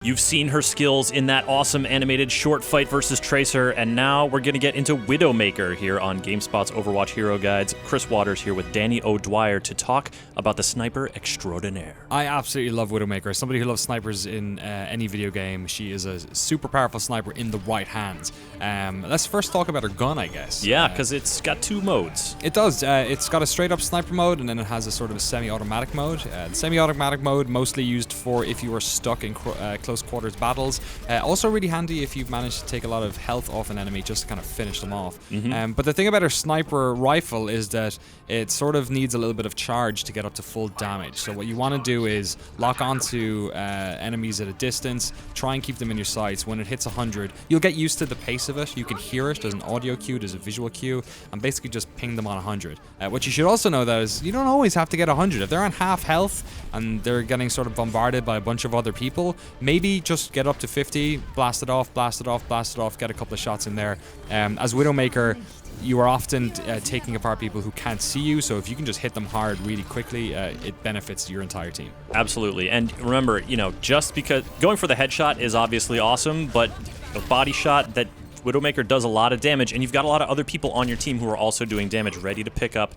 You've seen her skills in that awesome animated short fight versus Tracer, and now we're going to get into Widowmaker here on GameSpot's Overwatch Hero Guides. Chris Waters here with Danny O'Dwyer to talk about the sniper extraordinaire. I absolutely love Widowmaker. As somebody who loves snipers in any video game, she is a super powerful sniper in the right hands. Let's first talk about her gun, I guess. Yeah, because it's got two modes. It does. It's got a straight-up sniper mode, and then it has a sort of a semi-automatic mode. The semi-automatic mode mostly used for if you are stuck in close quarters battles. Also really handy if you've managed to take a lot of health off an enemy just to kind of finish them off. But the thing about her sniper rifle is that it sort of needs a little bit of charge to get up to full damage. So what you want to do is lock onto enemies at a distance, try and keep them in your sights. When it hits 100, you'll get used to the pace of it. You can hear it. There's an audio cue, there's a visual cue, and basically just ping them on 100. What you should also know that is you don't always have to get 100. If they're on half health and they're getting sort of bombarded by a bunch of other people, maybe just get up to 50, blast it off, blast it off, blast it off, get a couple of shots in there. As Widowmaker, you are often taking apart people who can't see you, so if you can just hit them hard really quickly, it benefits your entire team. Absolutely. And remember, just because going for the headshot is obviously awesome, but a body shot that Widowmaker does a lot of damage, and you've got a lot of other people on your team who are also doing damage, ready to pick up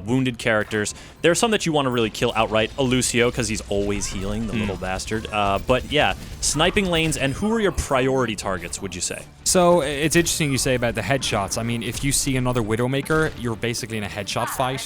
wounded characters. There are some that you want to really kill outright. Lucio, because he's always healing, the little bastard. But yeah, sniping lanes, and who are your priority targets, would you say? So it's interesting you say about the headshots. I mean, if you see another Widowmaker, you're basically in a headshot fight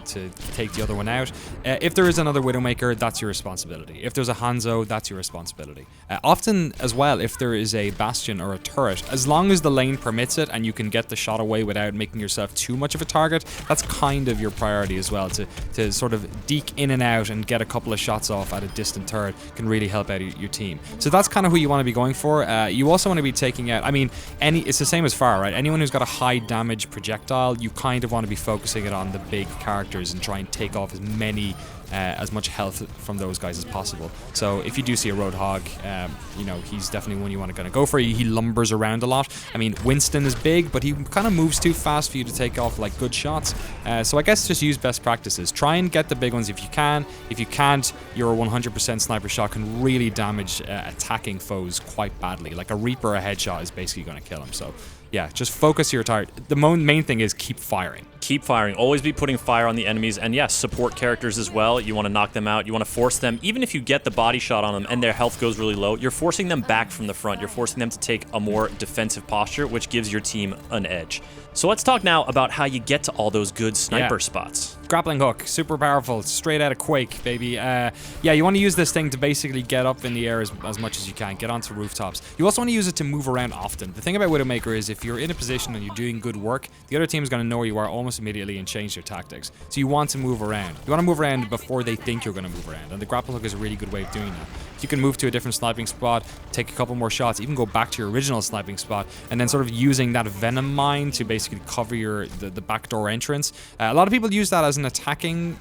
to take the other one out. If there is another Widowmaker, that's your responsibility. If there's a Hanzo, that's your responsibility. Often as well, if there is a Bastion or a turret, as long as the lane permits it and you can get the shot away without making yourself too much of a target, that's kind of your priority as well. To sort of deke in and out and get a couple of shots off at a distant turret can really help out your team. So that's kind of who you want to be going for. You also want to be taking out, I mean, it's the same as far, right? Anyone who's got a high damage projectile, you kind of want to be focusing it on the big characters and try and take off as much health from those guys as possible. So if you do see a Roadhog, he's definitely one you want to go for. He lumbers around a lot. I mean, Winston is big, but he kind of moves too fast for you to take off like good shots. So I guess just use best practices. Try and get the big ones if you can. If you can't, your 100% sniper shot can really damage attacking foes quite badly. Like a Reaper, a headshot is basically going to kill him. So yeah, just focus your target. The main thing is keep firing. Keep firing. Always be putting fire on the enemies, and yes, support characters as well. You want to knock them out. You want to force them, even if you get the body shot on them and their health goes really low, you're forcing them back from the front. You're forcing them to take a more defensive posture, which gives your team an edge. So let's talk now about how you get to all those good sniper spots. Grappling hook, super powerful, straight out of Quake, baby. Yeah, you want to use this thing to basically get up in the air as much as you can, get onto rooftops. You also want to use it to move around often. The thing about Widowmaker is if you're in a position and you're doing good work, the other team is going to know where you are almost immediately and change their tactics. So you want to move around. You want to move around before they think you're going to move around, and the grapple hook is a really good way of doing that. You can move to a different sniping spot, take a couple more shots, even go back to your original sniping spot, and then sort of using that venom mine to basically cover the backdoor entrance. A lot of people use that as an attacking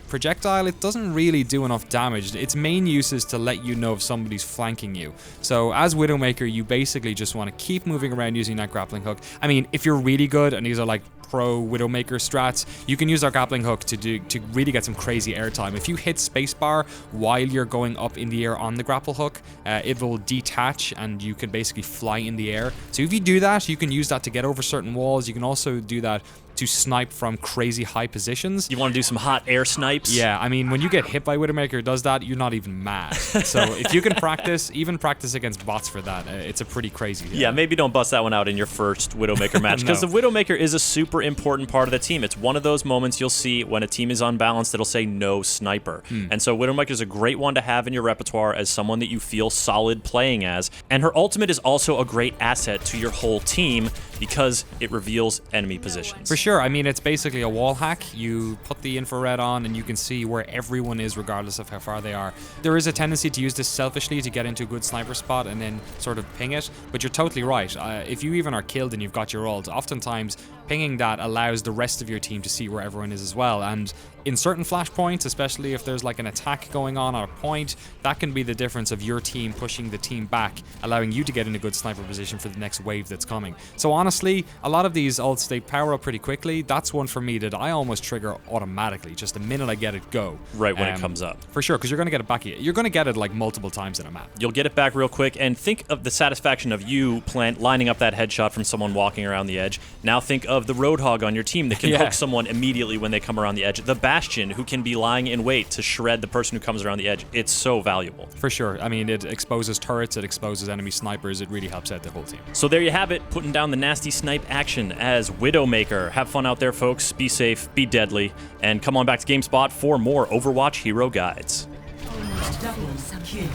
projectile. It doesn't really do enough damage. Its main use is to let you know if somebody's flanking you. So as Widowmaker, you basically just want to keep moving around using that grappling hook. I mean, if you're really good, and these are like pro Widowmaker strats, you can use our grappling hook to really get some crazy airtime. If you hit spacebar while you're going up in the air on the grapple hook, it will detach and you can basically fly in the air. So if you do that, you can use that to get over certain walls. You can also do that to snipe from crazy high positions. You want to do some hot air snipes? Yeah, I mean, when you get hit by Widowmaker does that, you're not even mad. So if you can practice against bots for that, it's a pretty crazy. Yeah, maybe don't bust that one out in your first Widowmaker match, because the Widowmaker is a super important part of the team. It's one of those moments you'll see when a team is unbalanced, it'll say no sniper. And so Widowmaker is a great one to have in your repertoire as someone that you feel solid playing as. And her ultimate is also a great asset to your whole team because it reveals enemy positions. For sure. I mean, it's basically a wall hack. You put the infrared on and you can see where everyone is regardless of how far they are. There is a tendency to use this selfishly to get into a good sniper spot and then sort of ping it, but you're totally right. If you even are killed and you've got your ult, oftentimes pinging that allows the rest of your team to see where everyone is as well. And in certain flashpoints, especially if there's like an attack going on a point, that can be the difference of your team pushing the team back, allowing you to get in a good sniper position for the next wave that's coming. So honestly, a lot of these ults, they power up pretty quickly. That's one for me that I almost trigger automatically, just the minute I get it go. Right when it comes up. For sure, because you're going to get it back. You're going to get it like multiple times in a map. You'll get it back real quick, and think of the satisfaction of you lining up that headshot from someone walking around the edge. Now think of the Roadhog on your team that can hook someone immediately when they come around the edge. The Bastion, who can be lying in wait to shred the person who comes around the edge. It's so valuable. For sure. I mean, it exposes turrets, it exposes enemy snipers, it really helps out the whole team. So there you have it, putting down the nasty snipe action as Widowmaker. Have fun out there, folks. Be safe, be deadly, and come on back to GameSpot for more Overwatch hero guides. Almost double some kill.